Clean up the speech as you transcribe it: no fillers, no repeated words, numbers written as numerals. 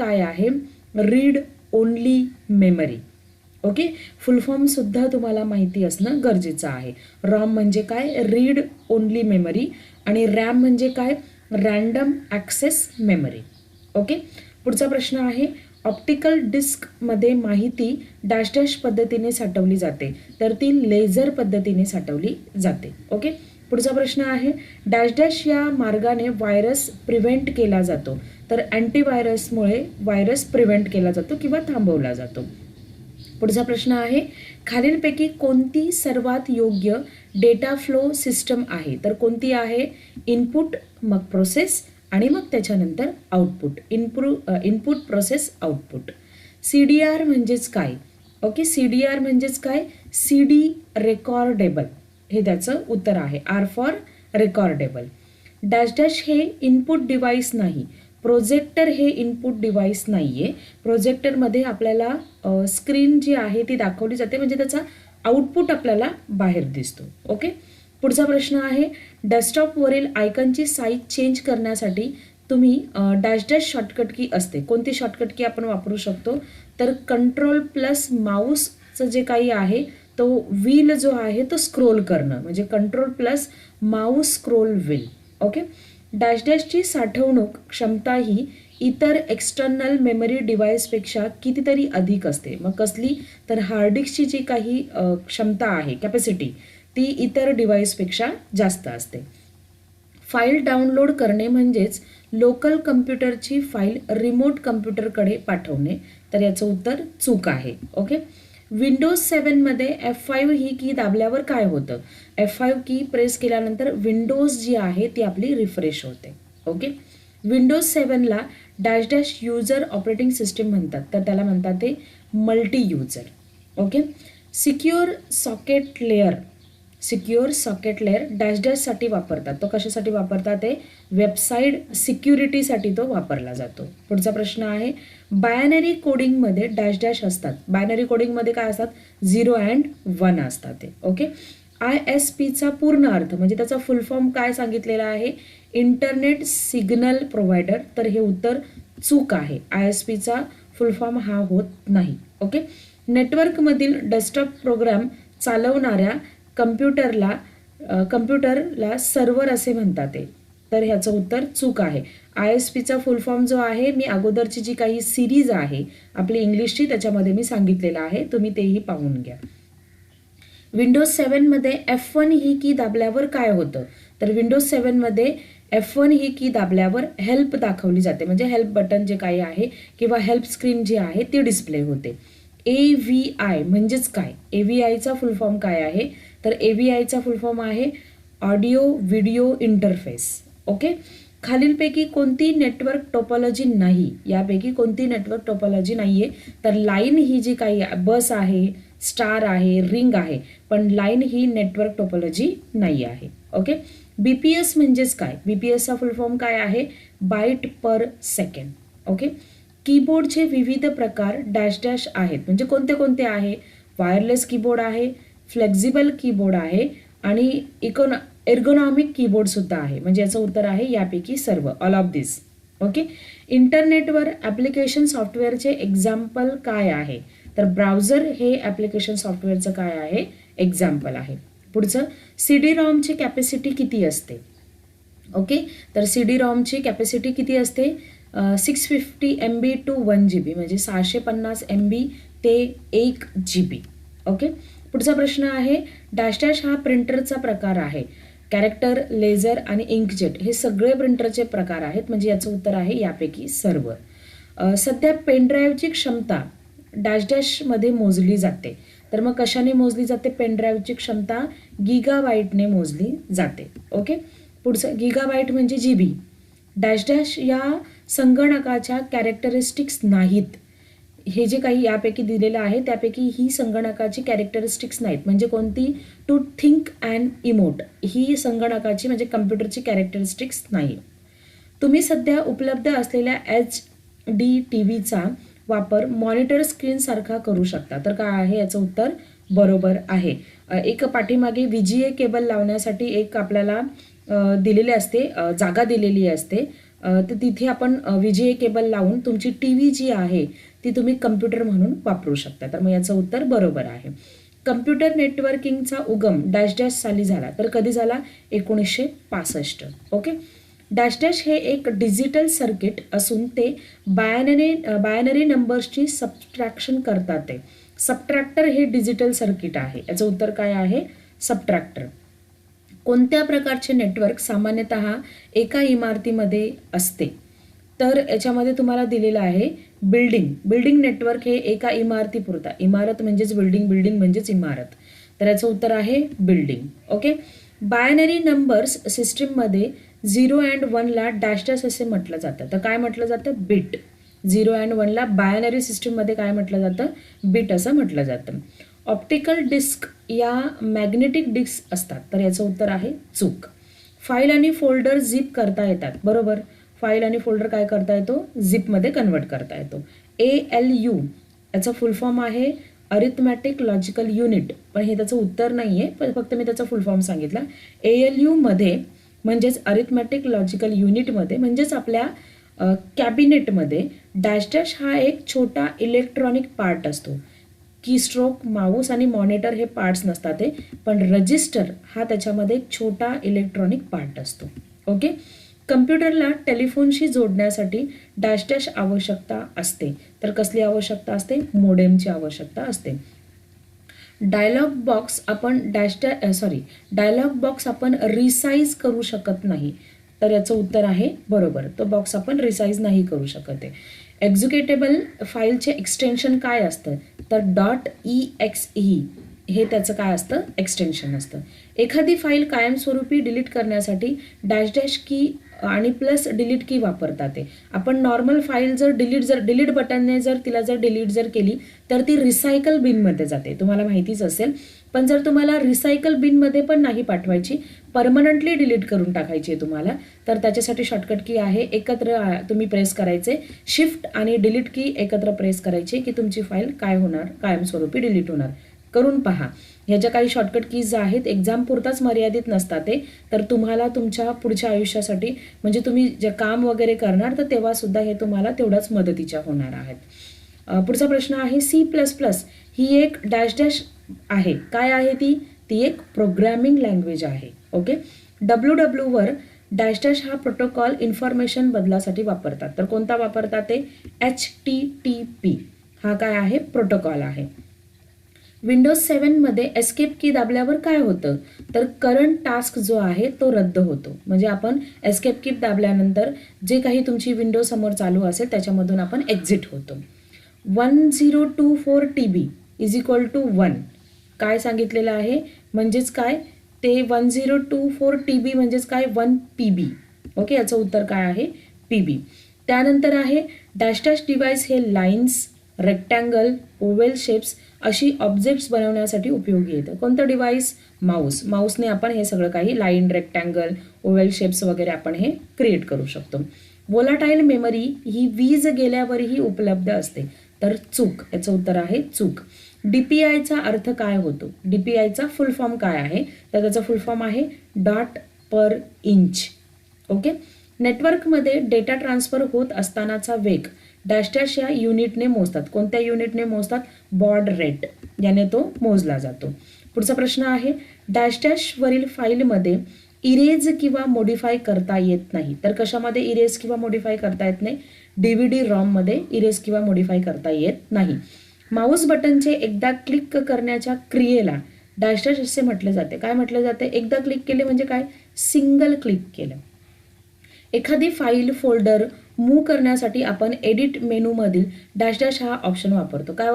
काय आहे? Read only memory. Okay, फुल form सुद्धा तुम्हाला माहिती असणं गरजेचं आहे. रॉम म्हणजे काय? Read only memory. आणि रॅम म्हणजे काय? Random access memory. ओके, पुढचा प्रश्न आहे, ऑप्टिकल डिस्कमध्ये माहिती डॅश डॅश पद्धतीने साठवली जाते, तर ती लेझर पद्धतीने साठवली जाते. ओके, पुढचा प्रश्न आहे, डॅश डॅश या मार्गाने व्हायरस प्रिव्हेंट केला जातो, तर अँटीव्हायरसमुळे व्हायरस प्रिव्हेंट केला जातो किंवा थांबवला जातो. पुढचा प्रश्न आहे, खालीलपैकी कोणती सर्वात योग्य डेटा फ्लो सिस्टम आहे? तर कोणती आहे? इनपुट, मग प्रोसेस आणि मग त्याच्यानंतर output. Input process output. CDR म्हणजेच काय? ओके, CDR म्हणजेच काय? CD रेकॉर्डेबल, हे त्याचं उत्तर आहे. R for recordable. Dash dash हे इनपुट डिव्हाइस नाही. प्रोजेक्टर हे इनपुट डिव्हाइस नाही आहे. प्रोजेक्टरमध्ये आपल्याला स्क्रीन जी आहे ती दाखवली जाते, म्हणजे त्याचा आउटपुट आपल्याला बाहेर दिसतो. ओके, पुढचा प्रश्न आहे, डेस्कटॉपवरील आयकनची साईज चेंज करण्यासाठी तुम्ही डॅश डॅश शॉर्टकट की असते. कोणती शॉर्टकट की आपण वापरू शकतो? तर कंट्रोल प्लस माऊसचं जे काही आहे तो व्हील जो आहे तो स्क्रोल करणं, म्हणजे control plus mouse scroll wheel. Okay, dash डॅशची साठवणूक क्षमता ही इतर एक्सटर्नल मेमरी डिव्हाइसपेक्षा कितीतरी अधिक असते. मग कसली? तर हार्ड डिस्कची जी काही क्षमता आहे, कॅपॅसिटी, ती इतर डिव्हाइसपेक्षा जास्त असते. फाईल डाउनलोड करणे म्हणजेच लोकल कम्प्युटरची फाईल रिमोट कम्प्युटरकडे पाठवणे, तर याचं उत्तर चूक आहे. ओके, विंडोज 7मध्ये F5 ही की दाबल्यावर काय होतं? F5 की प्रेस केल्यानंतर विंडोज जी आहे ती आपली रिफ्रेश होते. ओके, विंडोज 7ला dash dash user operating system म्हणतात, तर त्याला म्हणतात ते multi user. Okay, secure socket layer dash डॅशसाठी वापरतात. तो कशासाठी वापरतात? ते वेबसाईट सिक्युरिटीसाठी तो वापरला जातो. पुढचा प्रश्न आहे, बायनरी कोडिंगमध्ये डॅश डॅश असतात. बायनरी कोडिंगमध्ये काय असतात? 0 and 1 असतात ते. ओके, ISPचा पूर्ण अर्थ म्हणजे त्याचा फुल फॉर्म काय सांगितलेला आहे? इंटरनेट सिग्नल प्रोव्हायडर, तर हे उत्तर चूक आहे. ISPचा फुल फॉर्म हा होत नाही. ओके, नेटवर्कमधील डेस्कटॉप प्रोग्राम चालवणाऱ्या कम्प्युटरला सर्व्हर असे म्हणतात, तर ह्याचं उत्तर चूक आहे. ISPचा फुल फॉर्म जो आहे, मी अगोदरची जी काही सिरीज आहे आपली इंग्लिशची त्याच्यामध्ये मी सांगितलेलं आहे, तुम्ही तेही पाहून घ्या. विंडोज 7मध्ये F1 ही की दाबल्यावर काय होतं? तर विंडोज 7मध्ये F1 ही की दाबल्यावर हेल्प दाखवली जाते, म्हणजे हेल्प बटन जे काही आहे किंवा हेल्प स्क्रीन जी आहे ती डिस्प्ले होते. AVI म्हणजेच काय? AVIचा फुल फॉर्म काय आहे? तर AVIचा फुल फॉर्म आहे ऑडिओ व्हिडिओ इंटरफेस. ओके, खालीलपैकी कोणती नेटवर्क टोपोलॉजी नाही? यापैकी कोणती नेटवर्क टोपोलॉजी नाही आहे? तर लाईन ही जी काही बस आहे, स्टार आहे, रिंग आहे, पण लाईन ही नेटवर्क टोपोलॉजी नाही आहे. ओके, BPS म्हणजेच काय? BPSचा फुल फॉर्म काय आहे? बाईट पर सेकंड. ओके, कीबोर्डचे विविध प्रकार डॅश डॅश आहेत, म्हणजे कोणते कोणते आहे? वायरलेस कीबोर्ड आहे, फ्लेक्झिबल कीबोर्ड आहे आणि एर्गोनॉमिक कीबोर्ड सुद्धा आहे, म्हणजे याचं उत्तर आहे यापैकी सर्व, ऑल ऑफ दिस. ओके, इंटरनेटवर ॲप्लिकेशन सॉफ्टवेअरचे एक्झाम्पल काय आहे? तर ब्राउझर हे ॲप्लिकेशन सॉफ्टवेअरचं काय आहे? एक्झाम्पल आहे. पुढचं, CD-ROMची कॅपॅसिटी किती असते? ओके, तर CD-ROMची कॅपॅसिटी किती असते? 650 MB to 1 GB, म्हणजे 650 MB ते 1 GB. ओके, पुढचा प्रश्न आहे, डॅश डॅश हा प्रिंटरचा प्रकार आहे. कॅरेक्टर, लेझर आणि इंकजेट हे सगळे प्रिंटरचे प्रकार आहेत, म्हणजे याचं उत्तर आहे यापैकी सर्व. सध्या पेनड्राईव्हची क्षमता डॅश डॅशमध्ये मोजली जाते, तर मग कशाने मोजली जाते? पेनड्राईव्हची क्षमता गिगाबाईटने मोजली जाते. ओके, पुढचं, गिगाबाईट म्हणजे GB. डॅश डॅश या संगणकाच्या कॅरेक्टरिस्टिक्स नाहीत. हे जे काही यापैकी दिलेलं आहे त्यापैकी ही संगणकाची कॅरेक्टरिस्टिक्स नाहीत, म्हणजे कोणती? टू थिंक अँड इमोट ही संगणकाची म्हणजे कम्प्युटरची कॅरेक्टरिस्टिक्स नाही. तुम्ही सध्या उपलब्ध असलेल्या HD TVचा वापर मॉनिटर स्क्रीनसारखा करू शकता, तर काय आहे याचं उत्तर? बरोबर आहे. एक पाठीमागे VGA केबल लावण्यासाठी एक आपल्याला दिलेली असते, जागा दिलेली असते, तर तिथे आपण VGA केबल लावून तुमची TV जी आहे ती तुम्ही कम्प्युटर म्हणून वापरू शकता. तर मग याचं उत्तर बरोबर आहे. कम्प्युटर नेटवर्किंगचा उगम डॅश डॅश साली झाला. तर कधी झाला? 1965. ओके. डॅश डॅश हे एक डिजिटल सर्किट असून ते बायनरी नंबर्सची सबट्रॅक्शन करतात. ते सबट्रॅक्टर हे डिजिटल सर्किट आहे. याचं उत्तर काय आहे? सबट्रॅक्टर. कोणत्या प्रकारचे नेटवर्क सामान्यतः एका इमारतीमध्ये असते? तर याच्यामध्ये तुम्हाला दिलेलं आहे बिल्डिंग नेटवर्क हे एका इमारतीपुरता. इमारत म्हणजेच बिल्डिंग, बिल्डिंग म्हणजेच इमारत. तर याचं उत्तर आहे बिल्डिंग. ओके. बायनरी नंबर्स सिस्टीममध्ये 0 and 1 ला डॅश डॅश असे म्हटलं जातं. तर काय म्हटलं जातं? बिट. 0 and 1 ला बायनरी सिस्टीममध्ये काय म्हटलं जातं? बिट असं म्हटलं जातं. ऑप्टिकल डिस्क या मॅग्नेटिक डिस्क असतात. तर याचं उत्तर आहे चूक. फाईल आणि फोल्डर झिप करता येतात. बरोबर. फाईल आणि फोल्डर काय करता येतो? झिपमध्ये कन्वर्ट करता येतो. ALU याचा फुल फॉर्म आहे अरिथमॅटिक लॉजिकल युनिट. पण हे त्याचं उत्तर नाही आहे, पण फक्त मी त्याचा फुल फॉर्म सांगितला. ALU मध्ये म्हणजेच अरिथमॅटिक लॉजिकल युनिटमध्ये म्हणजेच आपल्या कॅबिनेटमध्ये डॅश डॅश हा एक छोटा इलेक्ट्रॉनिक पार्ट असतो. कीस्ट्रोक, माऊस आणि मॉनिटर हे पार्ट्स नसतात ते, पण रजिस्टर हा त्याच्यामध्ये एक छोटा इलेक्ट्रॉनिक पार्ट असतो. ओके. कम्प्युटरला टेलिफोनशी जोडण्यासाठी डॅश डॅश आवश्यकता असते. तर कसली आवश्यकता असते? मोडेमची आवश्यकता असते. डायलॉग बॉक्स आपण रिसाईज करू शकत नाही. तर याचं उत्तर आहे बरोबर. तो बॉक्स आपण रिसाईज नाही करू शकत आहे. एक्झिक्युटेबल फाईलचे एक्सटेन्शन काय असतं? तर .exe हे त्याचं काय असतं? एक्सटेन्शन असतं. एखादी फाईल कायमस्वरूपी डिलीट करण्यासाठी डॅश डॅश की आणि प्लस डिलीट की वापरतात. आपण नॉर्मल फाईल जर डिलीट बटनने तिला डिलीट केली तर ती रिसायकल बिनमध्ये जाते. तुम्हाला माहितीच असेल. पण जर तुम्हाला रिसायकल बिनमध्ये पण नाही पाठवायची, परमनंटली डिलीट करून टाकायची आहे तुम्हाला, तर त्याच्यासाठी शॉर्टकट की आहे एकत्र तुम्ही प्रेस करायचे. शिफ्ट आणि डिलीट की एकत्र प्रेस करायची की तुमची फाईल काय होणार? कायमस्वरूपी डिलीट होणार. करून पहा. ह्याच्या काही शॉर्टकट कीज आहेत. एक्झाम पुरताच मर्यादित नसतात ते, तर तुम्हाला तुमच्या पुढच्या आयुष्यासाठी म्हणजे तुम्ही जे काम वगैरे करणार तर तेव्हा सुद्धा हे तुम्हाला तेवढाच मदतीच्या होणार आहेत. पुढचा प्रश्न आहे C++ ही एक डॅश डॅश आहे. काय आहे ती? ती एक प्रोग्रॅमिंग लँग्वेज आहे. ओके. WW वर डॅश डॅश हा प्रोटोकॉल इन्फॉर्मेशन बदलासाठी वापरतात. तर कोणता वापरतात ते? HTTP हा काय आहे? प्रोटोकॉल आहे. विंडोज 7 मध्ये एस्केप की दाबल्यावर काय होतं? तर करंट टास्क जो आहे तो रद्द होतो. म्हणजे आपण एस्केप की दाबल्यानंतर जे काही तुमची विंडो समोर चालू असेल त्याच्यामधून आपण एक्झिट होतो. 1024 TB = 1 काय सांगितलेलं आहे? म्हणजेच काय ते 1024 TB म्हणजेच काय? 1 PB. ओके. याचं उत्तर काय आहे? PB. त्यानंतर आहे डॅश डॅश डिव्हाइस हे लाईन्स, रेक्टँगल, ओवेल शेप्स अशी ऑब्जेक्ट्स बनवण्यासाठी उपयोगी येतं. कोणतं डिव्हाइस? माऊस. माऊसने आपण हे सगळं काही लाईन, रेक्टँगल, ओवेल शेप्स वगैरे आपण हे क्रिएट करू शकतो. व्होलाटाईल मेमरी ही वीज गेल्यावरही उपलब्ध असते. तर चूक. याचं उत्तर आहे चूक. DPIचा अर्थ काय होतो? DPIचा फुल फॉर्म काय आहे? तर त्याचा फुल फॉर्म आहे डॉट पर इंच. ओके. नेटवर्कमध्ये डेटा ट्रान्सफर होत असतानाचा वेग डॅश डॅश या युनिटने मोजतात. कोणत्या युनिटने मोजतात? बॉड रेट याने तो मोजला जातो. पुढचा प्रश्न आहे डॅश डॅश वरील फाईलमध्ये इरेज किंवा मॉडिफाय करता येत नाही. तर कशामध्ये इरेज किंवा मॉडिफाय करता येत नाही? DVD ROM मध्ये इरेज किंवा मॉडिफाय करता येत नाही. माऊस बटनचे एकदा क्लिक करण्याच्या क्रियेला डॅश डॅश असे म्हटले जाते. काय म्हटले जाते? एकदा क्लिक केले म्हणजे काय? सिंगल क्लिक केलं. एखादी फाईल, फोल्डर मूव्ह करण्यासाठी आपण एडिट मेनूमधील डॅश डॅश हा ऑप्शन वापरतो. काय